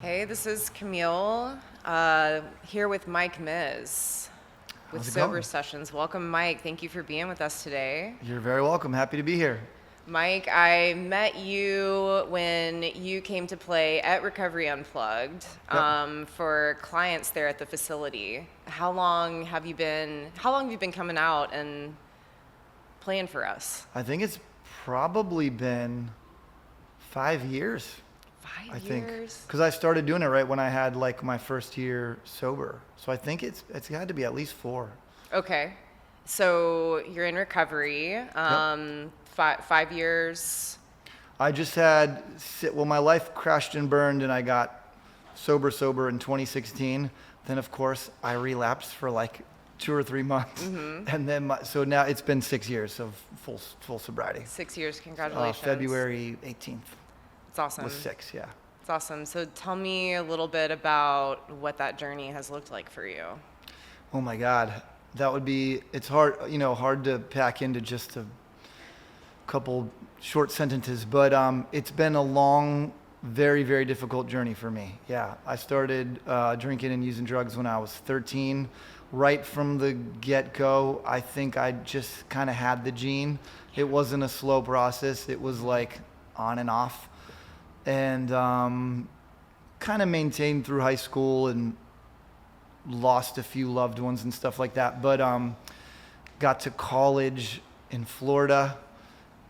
Hey, this is Camille here with Mike Miz with How's it Sober going? Sessions. Welcome, Mike. Thank you for being with us today. You're very welcome. Happy to be here. Mike, I met you when you came to play at Recovery Unplugged Yep. for clients there at the facility. How long have you been coming out and playing for us? I think it's probably been 5 years, I Five think. years? Because I started doing it right when I had like my first year sober. So I think it's had to be at least 4. Okay. So you're in recovery. Yep. 5 years. I just well, my life crashed and burned and I got sober in 2016. Then of course I relapsed for like 2 or 3 months. And then, so now it's been 6 years of full sobriety. 6 years, congratulations. February 18th It's awesome. was 6, yeah. It's awesome. So tell me a little bit about what that journey has looked like for you. Oh my God, it's hard, hard to pack into just a couple short sentences, but it's been a long, very, very difficult journey for me. Yeah, I started drinking and using drugs when I was 13. Right from the get-go, I think I just kind of had the gene. It wasn't a slow process. It was like on and off. And kind of maintained through high school and lost a few loved ones and stuff like that. But got to college in Florida,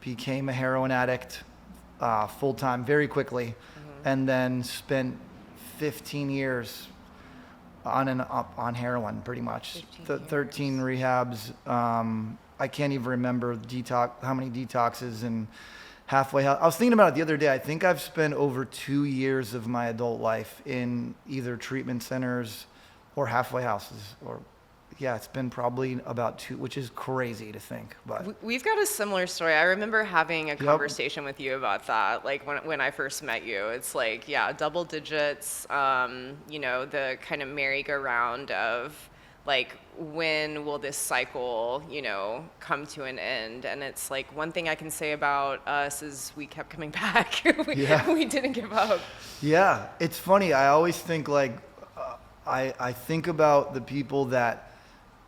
became a heroin addict full-time very quickly, and then spent 15 years on and up on heroin pretty much. 13 rehabs. I can't even remember how many detoxes and halfway. I was thinking about it the other day. I think I've spent over 2 years of my adult life in either treatment centers or halfway houses. Yeah, it's been probably about 2, which is crazy to think. But We've got a similar story. I remember having a conversation with you about that, like when I first met you. It's like, yeah, double digits, the kind of merry-go-round of like, when will this cycle, come to an end? And it's like, one thing I can say about us is we kept coming back. We didn't give up. yeah, it's funny. I always think like, I think about the people that,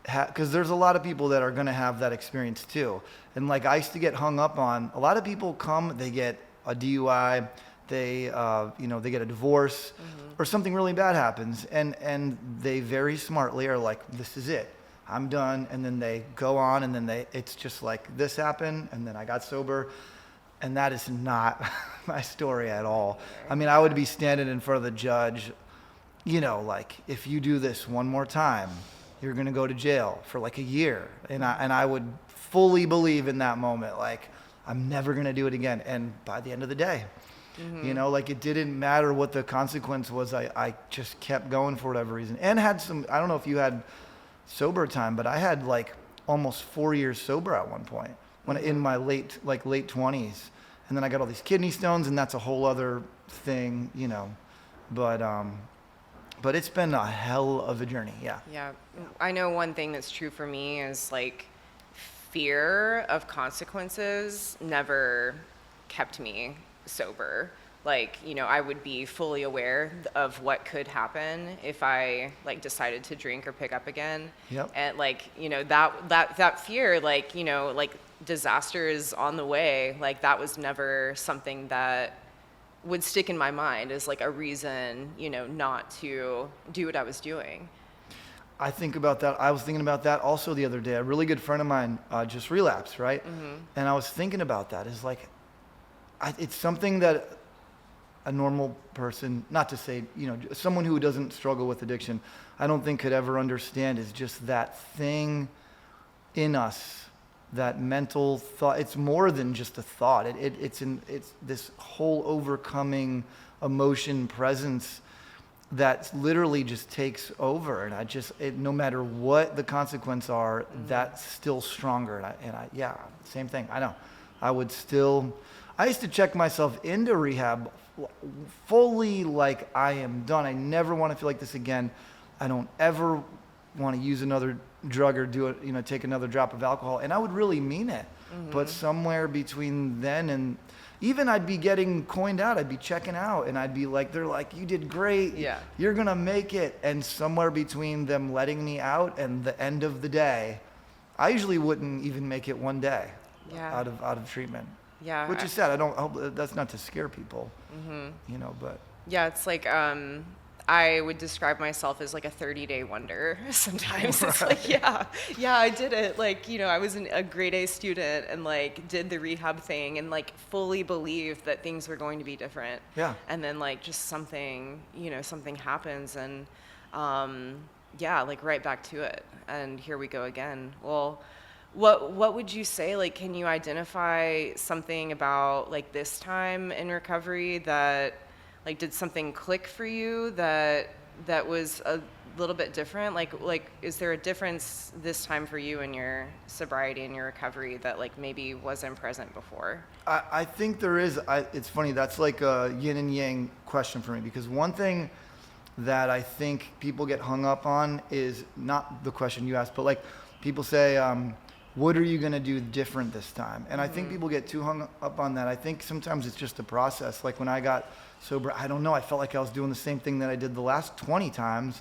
because there's a lot of people that are going to have that experience too. And like I used to get hung up on, a lot of people come, they get a DUI, they get a divorce, or something really bad happens, and they very smartly are like, this is it, I'm done. And then they go on, and then it's just like, this happened, and then I got sober. And that is not my story at all. I mean, I would be standing in front of the judge, like, if you do this one more time, you're going to go to jail for like a year. And I would fully believe in that moment, like, I'm never going to do it again. And by the end of the day, like, it didn't matter what the consequence was. I just kept going for whatever reason. And had I don't know if you had sober time, but I had like almost 4 years sober at one point when in my late 20s. And then I got all these kidney stones, and that's a whole other thing, But it's been a hell of a journey, yeah. Yeah, I know one thing that's true for me is like fear of consequences never kept me sober. Like, I would be fully aware of what could happen if I like decided to drink or pick up again. Yep. And like, that fear, like, like disaster is on the way. Like that was never something that would stick in my mind as like a reason, not to do what I was doing. I think about that. I was thinking about that also the other day. A really good friend of mine just relapsed, right? And I was thinking about that. It's like, it's something that a normal person, not to say, someone who doesn't struggle with addiction, I don't think could ever understand, is just that thing in us, that mental thought. It's more than just a thought. It's this whole overcoming emotion presence that literally just takes over. And no matter what the consequences are, that's still stronger. And I, yeah, same thing. I know. I used to check myself into rehab fully like, I am done. I never want to feel like this again. I don't ever want to use another drug or take another drop of alcohol. And I would really mean it. But somewhere between then and even I'd be getting coined out, I'd be checking out, and I'd be like, they're like, you did great, you're gonna make it. And somewhere between them letting me out and the end of the day, I usually wouldn't even make it one day out of treatment. Yeah. Which is sad. I hope that's not to scare people, you know, but. Yeah, it's like, I would describe myself as like a 30-day wonder sometimes. It's like, yeah, I did it. Like, you know, I was a grade A student and like did the rehab thing and like fully believed that things were going to be different. Yeah. And then like just something happens and, like right back to it. And here we go again. Well, what would you say, like, can you identify something about like this time in recovery that, like, did something click for you that was a little bit different? Like, is there a difference this time for you in your sobriety and your recovery that like maybe wasn't present before? I think there is. It's funny. That's like a yin and yang question for me, because one thing that I think people get hung up on is not the question you asked, but like people say, what are you going to do different this time? And I think people get too hung up on that. I think sometimes it's just a process. Like when I got sober, I don't know, I felt like I was doing the same thing that I did the last 20 times,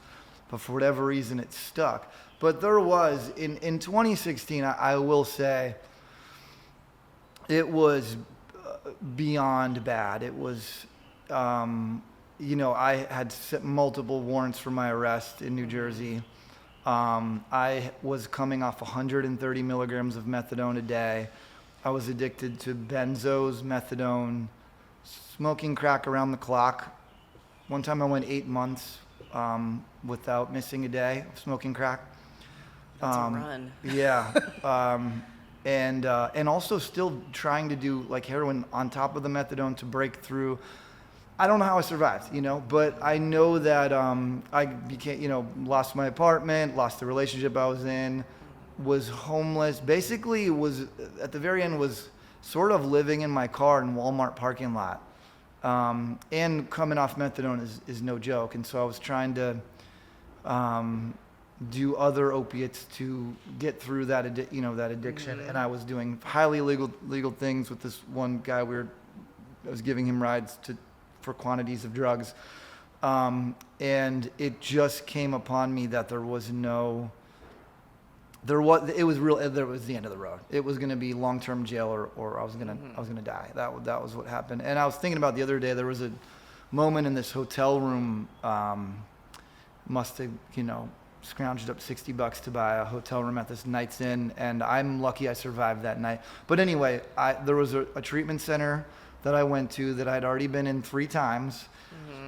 but for whatever reason it stuck. But there was, in 2016, I will say, it was beyond bad. It was, you know, I had multiple warrants for my arrest in New Jersey. I was coming off 130 milligrams of methadone a day. I was addicted to benzos, methadone, smoking crack around the clock. One time I went 8 months without missing a day of smoking crack. That's a run. Yeah. And also still trying to do like heroin on top of the methadone to break through. I don't know how I survived, you know, but I know that I became, you know, lost my apartment, lost the relationship I was in, was homeless. Basically, was at the very end was sort of living in my car in Walmart parking lot, and coming off methadone is no joke. And so I was trying to do other opiates to get through that addiction, and I was doing highly illegal things with this one guy. I was giving him rides for quantities of drugs, and it just came upon me that it was the end of the road. It was going to be long-term jail or I was going to die. That was what happened. And I was thinking about the other day, there was a moment in this hotel room, must have, you know, scrounged up $60 to buy a hotel room at this Night's Inn, and I'm lucky I survived that night. But anyway, there was a treatment center that I went to that I'd already been in 3 times,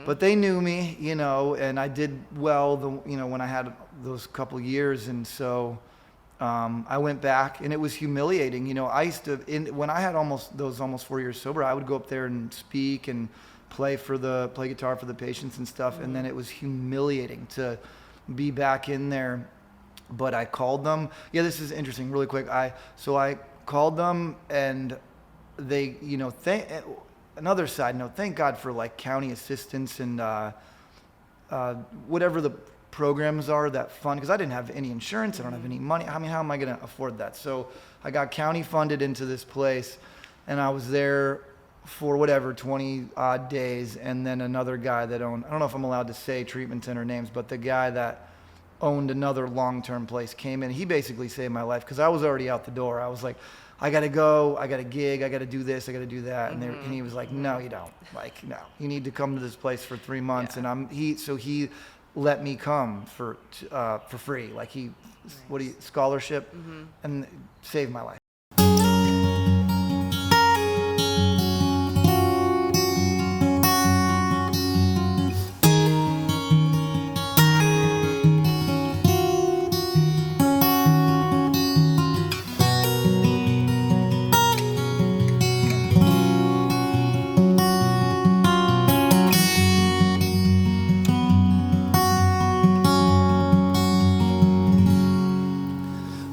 but they knew me, you know, and I did well, when I had those couple years, and so I went back, and it was humiliating. You know, I used to, when I had almost 4 years sober, I would go up there and speak and play guitar for the patients and stuff, and then it was humiliating to be back in there. But I called them. Yeah, this is interesting, really quick. I called them, and they, you know, another side note, thank God for like county assistance and whatever the programs are that fund, because I didn't have any insurance, I don't have any money. I mean, how am I going to afford that? So I got county funded into this place, and I was there for 20 odd days, and then another guy that owned, I don't know if I'm allowed to say treatment center names, but the guy that owned another long-term place came in. He basically saved my life, because I was already out the door. I was like, I got to go, I got a gig, I got to do this, I got to do that. And he was like, no, you don't. Like, no, you need to come to this place for 3 months. Yeah. And he let me come for free. Like scholarship, and saved my life.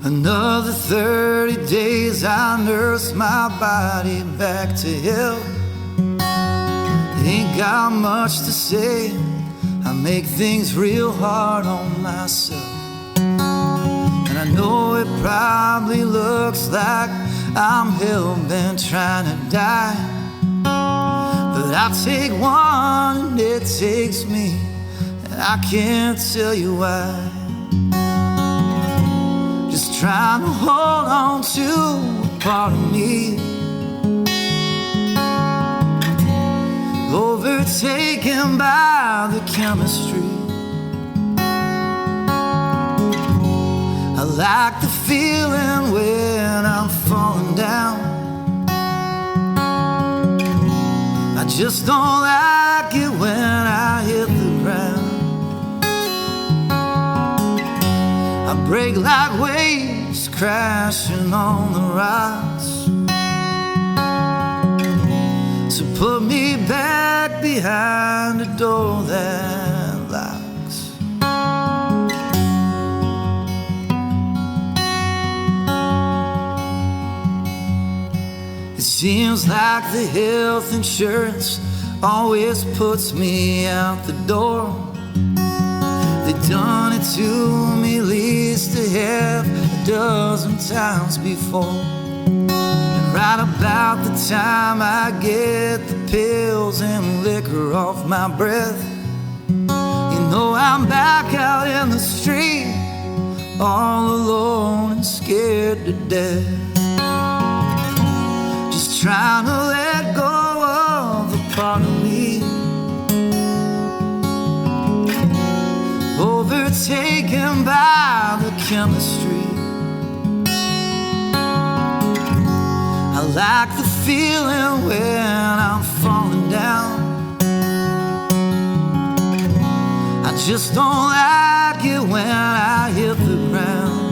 Another 30 days I nurse my body back to health. Ain't got much to say, I make things real hard on myself. And I know it probably looks like I'm hell-bent trying to die, But I take one and it takes me, and I can't tell you why. Just trying to hold on to a part of me, overtaken by the chemistry. I like the feeling when I'm falling down. I just don't like it when I hit the ground. I break like waves crashing on the rocks. So put me back behind the door that locks. It seems like the health insurance always puts me out the door. They've done it to me at least a half a dozen times before. Right about the time I get the pills and liquor off my breath, you know I'm back out in the street, all alone and scared to death. Just trying to let go of the part of me, overtaken by the chemistry. I like the feeling when I'm falling down. I just don't like it when I hit the ground.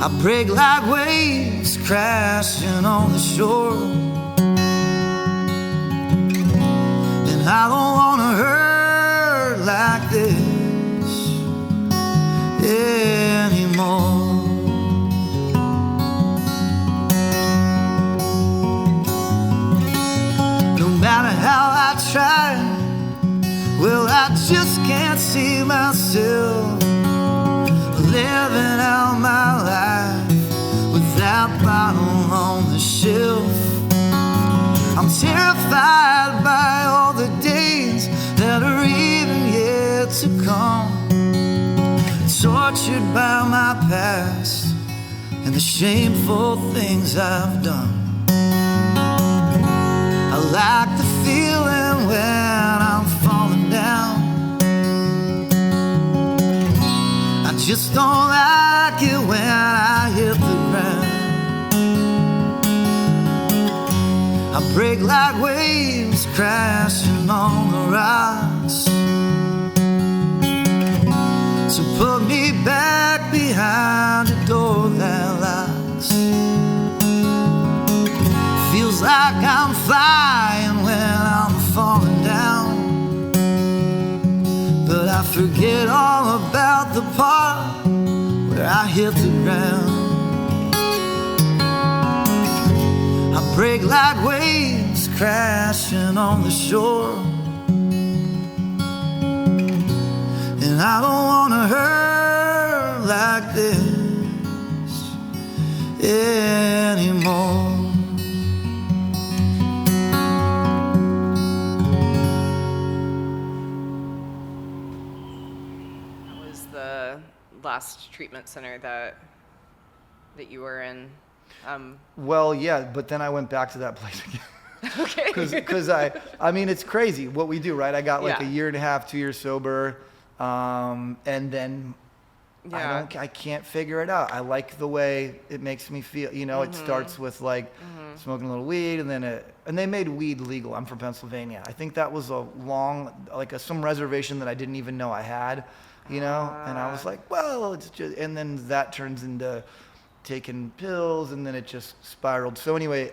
I break like waves crashing on the shore, and I don't wanna hurt like this anymore. No matter how I try, well, I just can't see myself living out my life with that bottle on the shelf. I'm terrified by all the days that are even yet to come, tortured by my past and the shameful things I've done. I like the feeling when I'm falling down. I just don't like it when I hit the ground. I break like waves crashing on the rocks. So put me back behind the door that locks. Feels like I'm flying when I'm falling down, but I forget all about the part where I hit the ground. I break like waves crashing on the shore, and I don't wanna hurt like this anymore. Last treatment center that you were in? Well, yeah, but then I went back to that place again. Okay. Because I mean, it's crazy what we do, right? I got like Yeah. a year and a half, 2 years sober, and then Yeah. I can't figure it out. I like the way it makes me feel. You know, it starts with like smoking a little weed, and then and they made weed legal. I'm from Pennsylvania. I think that was a long, like some reservation that I didn't even know I had. You know, and I was like, well, it's just, and then that turns into taking pills, and then it just spiraled. So anyway,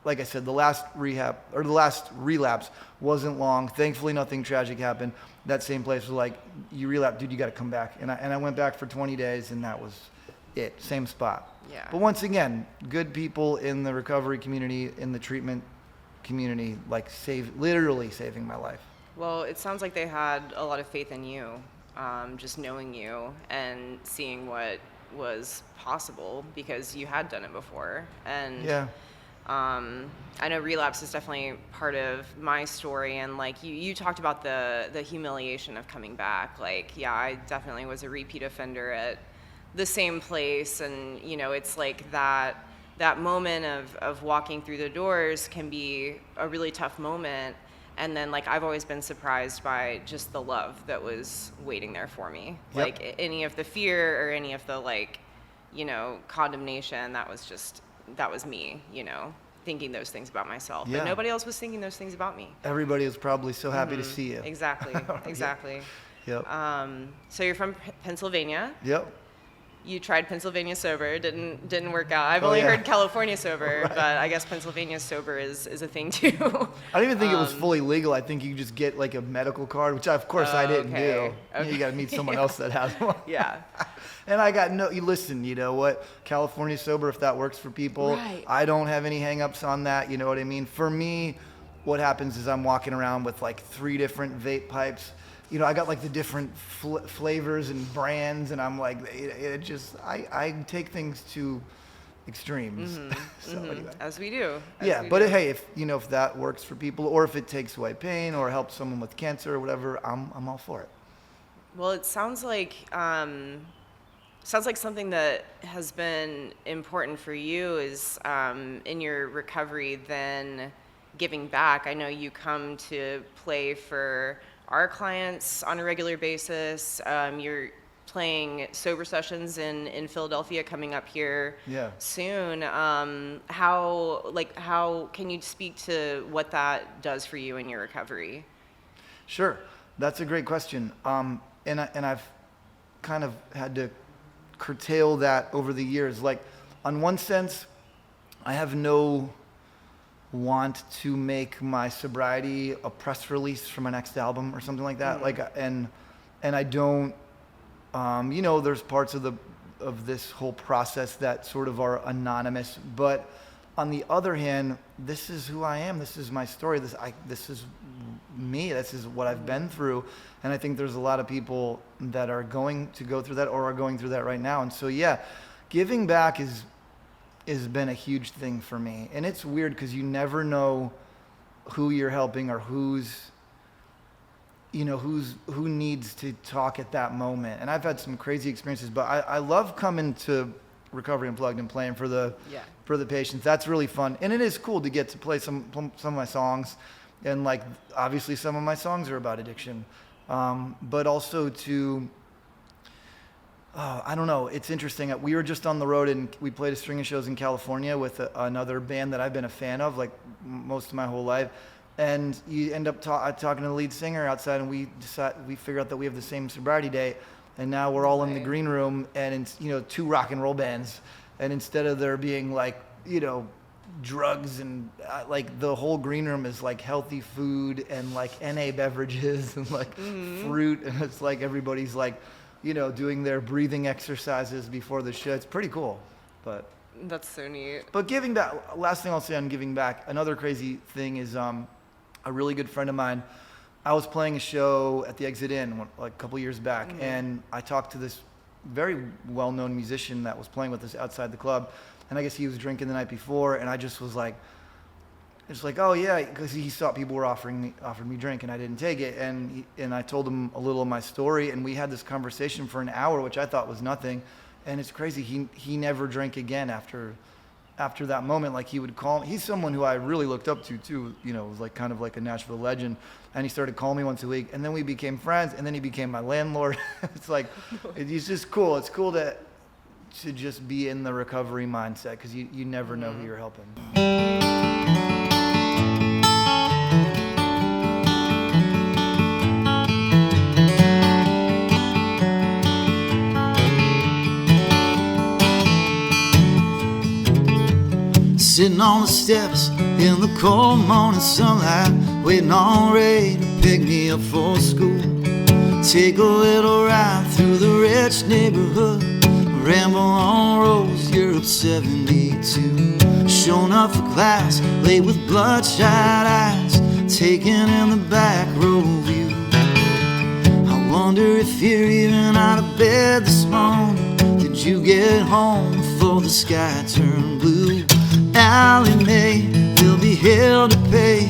like I said, the last relapse wasn't long. Thankfully, nothing tragic happened. That same place was like, you relapse, dude, you got to come back. And I went back for 20 days, and that was it. Same spot. Yeah. But once again, good people in the recovery community, in the treatment community, like literally saving my life. Well, it sounds like they had a lot of faith in you. Just knowing you and seeing what was possible because you had done it before. And Yeah. I know relapse is definitely part of my story, and like you talked about the humiliation of coming back. Like, yeah, I definitely was a repeat offender at the same place, and you know, it's like that moment of walking through the doors can be a really tough moment. And then, like, I've always been surprised by just the love that was waiting there for me. Yep. Like, any of the fear or any of the, like, you know, condemnation, that was me, you know, thinking those things about myself. Yeah. But nobody else was thinking those things about me. Everybody was probably so happy to see you. Exactly, exactly. Yep. So you're from Pennsylvania. Yep. You tried Pennsylvania sober, didn't work out. I've only heard California sober, Right. but I guess Pennsylvania sober is a thing too. I didn't even think it was fully legal. I think you just get like a medical card, which of course I didn't do. Okay. You got to meet someone else that has one. Yeah. And I got you listen, you know what? California sober, if that works for people. Right. I don't have any hangups on that, you know what I mean? For me, what happens is I'm walking around with like 3 different vape pipes. You know, I got like the different flavors and brands, and I'm like, it just, I take things to extremes. So anyway. As we do. Hey, if that works for people, or if it takes away pain or helps someone with cancer or whatever, I'm all for it. Well, it sounds like something that has been important for you is in your recovery, then giving back. I know you come to play for our clients on a regular basis. You're playing sober sessions in Philadelphia coming up here soon. How can you speak to what that does for you in your recovery? Sure, that's a great question. And I've kind of had to curtail that over the years. Like, on one sense, I have no want to make my sobriety a press release for my next album or something like that. Like, and I don't, there's parts of this whole process that sort of are anonymous, but on the other hand, this is who I am. This is my story. This is me. This is what I've been through. And I think there's a lot of people that are going to go through that or are going through that right now. And so, yeah, giving back has been a huge thing for me. And it's weird because you never know who you're helping or who needs to talk at that moment. And I've had some crazy experiences, but I love coming to Recovery Unplugged and playing for the patients. That's really fun. And it is cool to get to play some of my songs. And like, obviously some of my songs are about addiction. But also to, I don't know, it's interesting. We were just on the road and we played a string of shows in California with another band that I've been a fan of like most of my whole life. And you end up talking to the lead singer outside, and we figure out that we have the same sobriety date. And now we're all in the green room, and it's, 2 rock and roll bands. And instead of there being like, drugs and like the whole green room is like healthy food and like NA beverages and like fruit. And it's like everybody's like, doing their breathing exercises before the show. It's pretty cool. But that's so neat. But giving back, last thing I'll say on giving back, another crazy thing is a really good friend of mine. I was playing a show at the Exit Inn like a couple years back, and I talked to this very well-known musician that was playing with us outside the club, and I guess he was drinking the night before, and I just was like, oh yeah, because he thought people were offered me drink, and I didn't take it, and I told him a little of my story, and we had this conversation for an hour, which I thought was nothing, and it's crazy. He never drank again after that moment. Like, he would call me. He's someone who I really looked up to too, was like kind of like a Nashville legend. And he started calling me once a week, and then we became friends, and then he became my landlord. It's like, it's just cool. It's cool to just be in the recovery mindset, because you never know who you're helping. Sitting on the steps in the cold morning sunlight, waiting on Ray to pick me up for school. Take a little ride through the rich neighborhood, ramble on Rose, Europe 72. Showing up for class, late with bloodshot eyes, taking in the back row view. I wonder if you're even out of bed this morning. Did you get home before the sky turned blue? Allie Mae will be held to pay.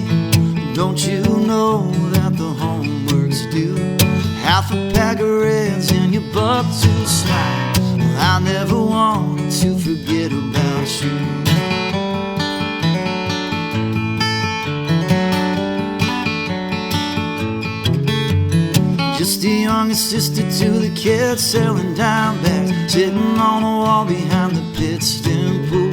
Don't you know that the homework's due? Half a pack of Reds and your buck to slide. Well, I never wanted to forget about you. Just the youngest sister to the kids selling dime bags, sitting on a wall behind the Pittston pool.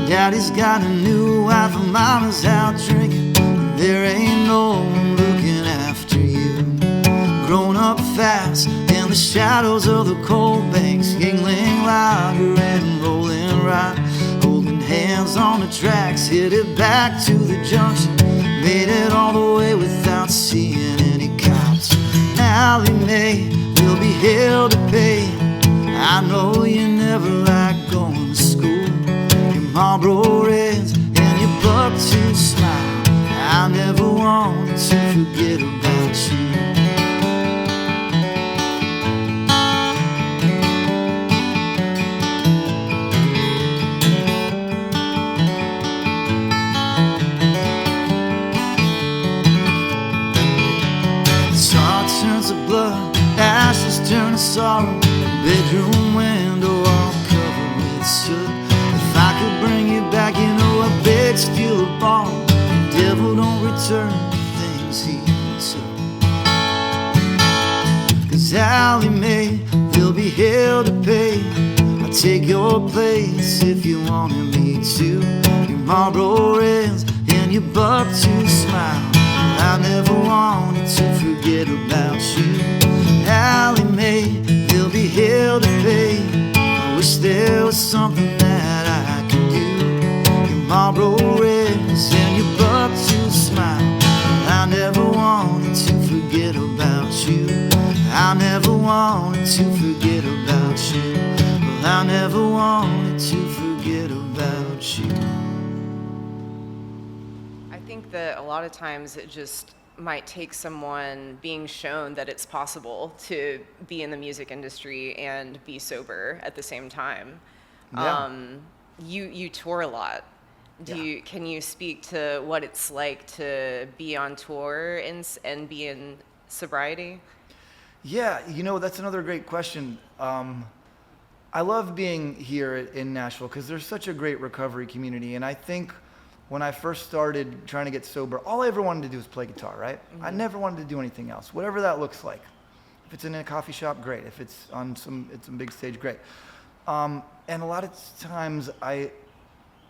Daddy's got a new wife and mama's out drinking. There ain't no one looking after you. Grown up fast in the shadows of the coal banks, Yingling lager and rolling rock, holding hands on the tracks, hit it back to the junction, made it all the way without seeing any cops. Allie Mae will be held to pay. I know you never liked going to school. Your Marlboro Reds and your buck to smile. I never wanted to forget about you. Tar turns to blood, ashes turn to sorrow. Bedroom window all covered with soot. If I could bring you back, you know I beg, steal a ball. Devil don't return the things he took. 'Cause Allie Mae will be held to pay. I'll take your place if you wanted me to. Your Marlboro Reds and your buck to smile. I never wanted to forget about you. Allie Mae will be held to pay. I wish there was something that I could do. Your Marlboro Reds and your buck to smile. I never wanted to forget about you. I never wanted to forget about you. Well, I never wanted to forget about you. I think that a lot of times it just might take someone being shown that it's possible to be in the music industry and be sober at the same time. Yeah. You tour a lot. Can you speak to what it's like to be on tour and be in sobriety? Yeah, you know, that's another great question. I love being here in Nashville because there's such a great recovery community. And I think when I first started trying to get sober, all I ever wanted to do was play guitar, right? Mm-hmm. I never wanted to do anything else, whatever that looks like. If it's in a coffee shop, great. If it's on some big stage, great. And a lot of times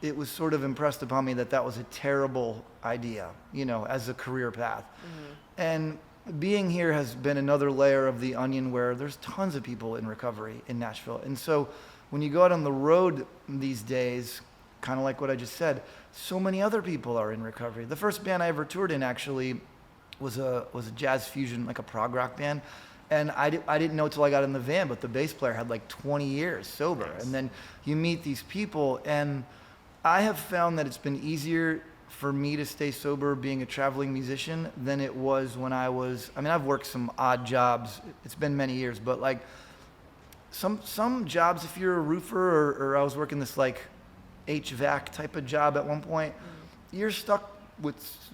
it was sort of impressed upon me that was a terrible idea, you know, as a career path. Mm-hmm. And being here has been another layer of the onion where there's tons of people in recovery in Nashville. And so when you go out on the road these days, kind of like what I just said, so many other people are in recovery. The first band I ever toured in actually was a jazz fusion, like a prog rock band. And I didn't know till I got in the van, but the bass player had like 20 years sober. Nice. And then you meet these people, and I have found that it's been easier for me to stay sober being a traveling musician than it was when I've worked some odd jobs. It's been many years, but like some jobs, if you're a roofer or I was working this like HVAC type of job at one point, you're stuck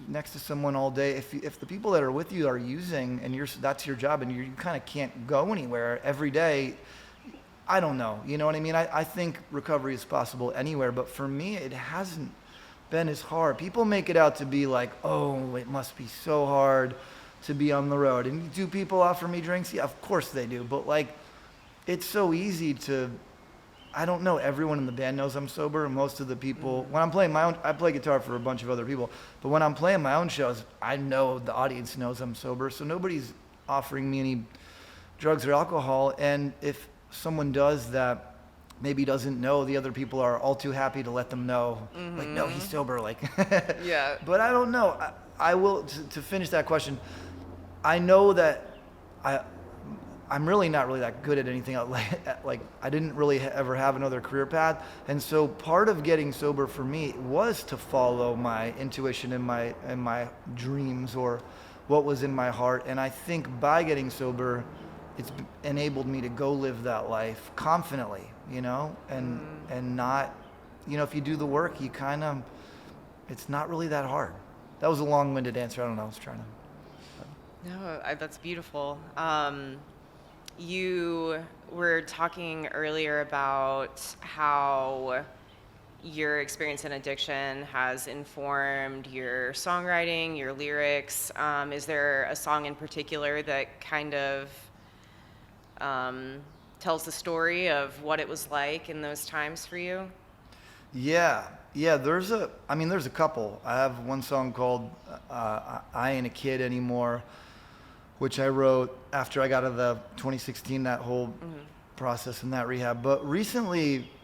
next to someone all day. If the people that are with you are using and that's your job and you kind of can't go anywhere every day, I don't know. You know what I mean? I think recovery is possible anywhere, but for me, it hasn't been as hard. People make it out to be like, oh, it must be so hard to be on the road. And do people offer me drinks? Yeah, of course they do. But like, it's so easy to, I don't know, everyone in the band knows I'm sober. Most of the people, when I'm playing my own, I play guitar for a bunch of other people, but when I'm playing my own shows, I know the audience knows I'm sober. So nobody's offering me any drugs or alcohol. And if someone does that, maybe doesn't know, the other people are all too happy to let them know, like, no, he's sober, like. Yeah. But I don't know. I will, to finish that question, I know that I'm really not really that good at anything. Like I didn't really ever have another career path. And so part of getting sober for me was to follow my intuition and my dreams or what was in my heart. And I think by getting sober, it's enabled me to go live that life confidently, you know, and not if you do the work, it's not really that hard. That was a long-winded answer. I don't know. I was trying to. No, that's beautiful. You were talking earlier about how your experience in addiction has informed your songwriting, your lyrics. Is there a song in particular that kind of tells the story of what it was like in those times for you? Yeah, there's a couple. I have one song called I Ain't a Kid Anymore, which I wrote after I got out of the 2016, that whole process and that rehab. But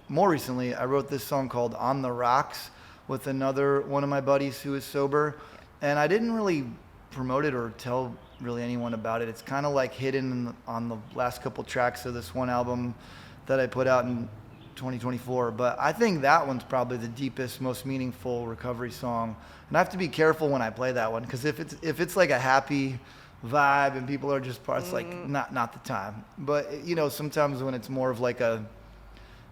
more recently, I wrote this song called On the Rocks with another one of my buddies who is sober. And I didn't really promote it or tell really anyone about it. It's kind of like hidden on the last couple tracks of this one album that I put out in 2024. But I think that one's probably the deepest, most meaningful recovery song. And I have to be careful when I play that one, because if it's like a happy vibe and people are just it's like not the time. But sometimes when it's more of like a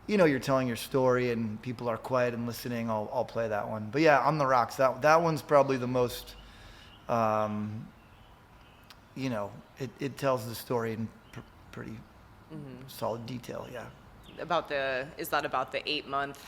you're telling your story and people are quiet and listening, I'll play that one. But yeah, On the Rocks, that one's probably the most it tells the story in pretty solid detail. Yeah. Is that about the 8-month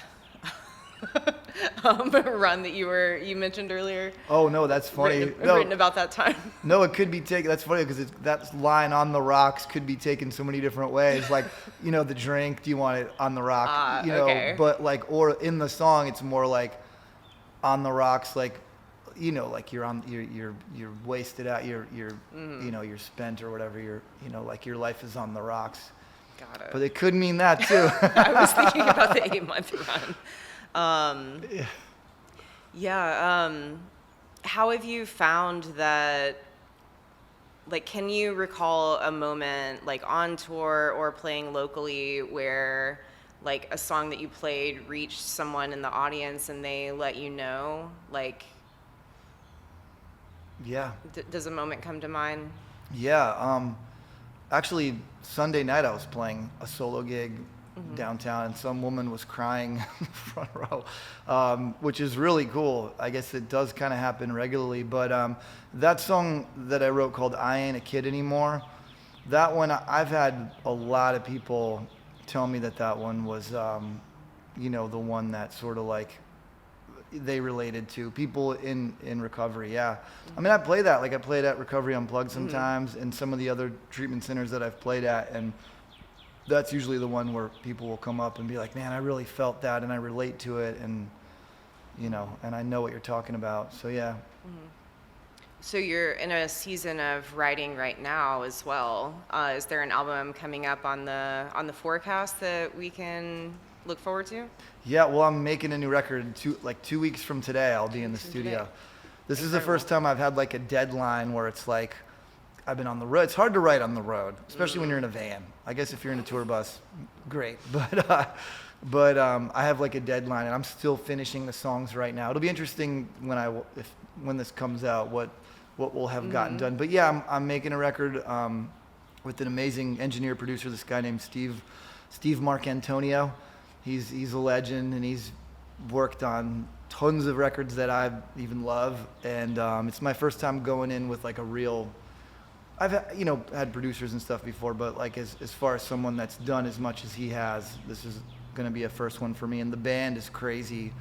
run that you mentioned earlier? Oh no, that's funny. Written about that time. No, it could be taken. That's funny because that line On the Rocks could be taken so many different ways. Like, the drink. Do you want it on the rock? Okay. But or in the song, it's more like on the rocks, like, like you're wasted out. You're you're spent or whatever. Like your life is on the rocks. Got it. But it could mean that too. I was thinking about the 8-month run. How have you found that, like, can you recall a moment, like, on tour or playing locally where, like, a song that you played reached someone in the audience and they let you know? Like, yeah. Does a moment come to mind? Yeah. Actually, Sunday night I was playing a solo gig downtown, and some woman was crying in the front row, which is really cool. I guess it does kind of happen regularly. But that song that I wrote called I Ain't a Kid Anymore, that one, I've had a lot of people tell me that one was, the one that sort of like they related to, people in recovery. Yeah. I mean, I play that, like I played at Recovery Unplugged sometimes, and some of the other treatment centers that I've played at, and that's usually the one where people will come up and be like, man, I really felt that and I relate to it, and and I know what you're talking about. So yeah. So you're in a season of writing right now as well. Is there an album coming up on the forecast that we can look forward to? Yeah, well, I'm making a new record. 2 weeks from today, I'll be in the studio. This is the first time I've had like a deadline where it's like I've been on the road. It's hard to write on the road, especially when you're in a van. I guess if you're in a tour bus, great. But I have like a deadline, and I'm still finishing the songs right now. It'll be interesting when this comes out, what we'll have gotten done. But yeah, I'm making a record with an amazing engineer producer, this guy named Steve Marcantonio. He's a legend, and he's worked on tons of records that I even love. And it's my first time going in with like a real. I've had producers and stuff before, but like as far as someone that's done as much as he has, this is going to be a first one for me. And the band is crazy.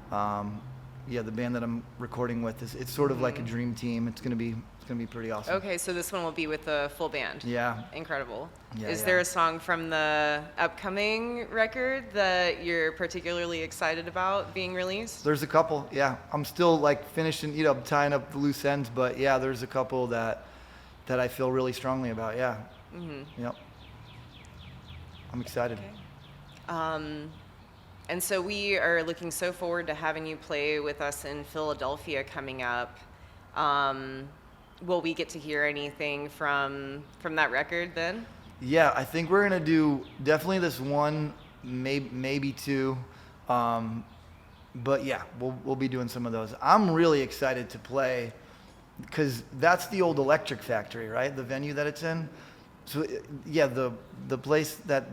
The band that I'm recording with it's sort of like a dream team. It's going to be pretty awesome. Okay, so this one will be with the full band. Yeah. Incredible. Yeah, is there a song from the upcoming record that you're particularly excited about being released? There's a couple. Yeah, I'm still like finishing, tying up the loose ends, but yeah, there's a couple that I feel really strongly about. Yeah. Yep. I'm excited. Okay. And so we are looking so forward to having you play with us in Philadelphia coming up. Will we get to hear anything from that record then? Yeah, I think we're gonna do definitely this one, maybe two, but yeah, we'll be doing some of those. I'm really excited to play because that's the old Electric Factory, right? The venue that it's in. So yeah, the place that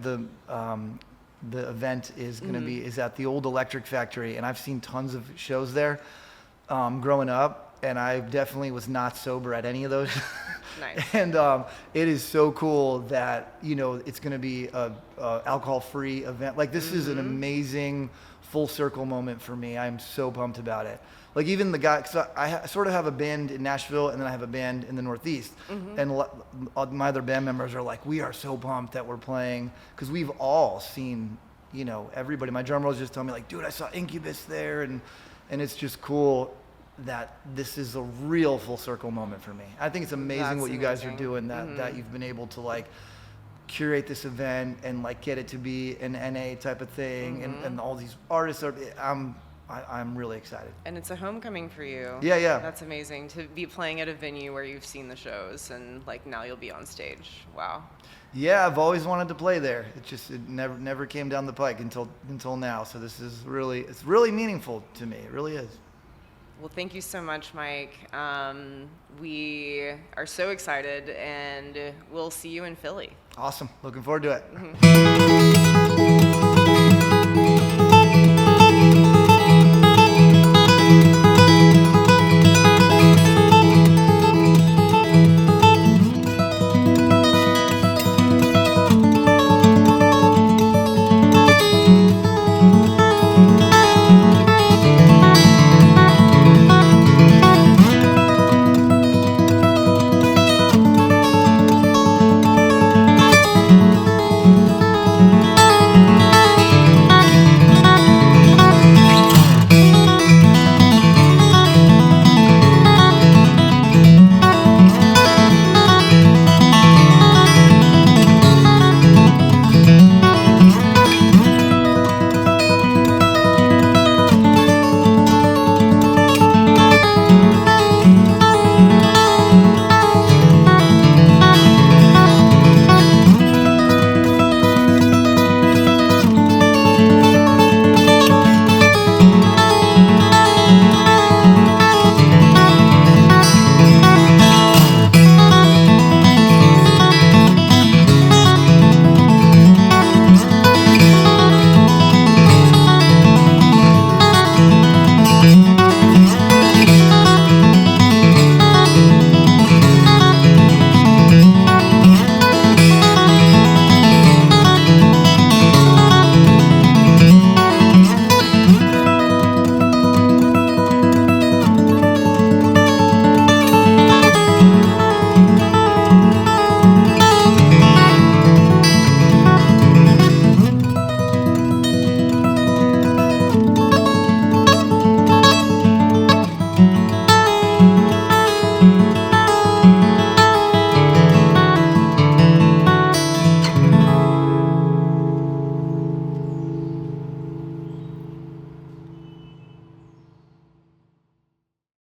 the event is going to be is at the old Electric Factory, and I've seen tons of shows there growing up, and I definitely was not sober at any of those. Nice. And it is so cool that, you know, it's going to be a alcohol-free event. Like, this is an amazing full circle moment for me. I'm so pumped about it. Like, even the guy, because I sort of have a band in Nashville, and then I have a band in the Northeast. And my other band members are like, we are so pumped that we're playing, because we've all seen, you know, everybody. My drummer was just telling me, like, dude, I saw Incubus there, and it's just cool that this is a real full circle moment for me. I think it's amazing That's what you guys are amazing. doing, that you've been able to, like, curate this event and, like, get it to be an NA type of thing, and all these artists are, I'm really excited. And it's a homecoming for you. Yeah. That's amazing to be playing at a venue where you've seen the shows, and like now you'll be on stage. Wow. Yeah, I've always wanted to play there. It never came down the pike until now. So this is it's really meaningful to me. It really is. Well, thank you so much, Mike. We are so excited, and we'll see you in Philly. Awesome. Looking forward to it.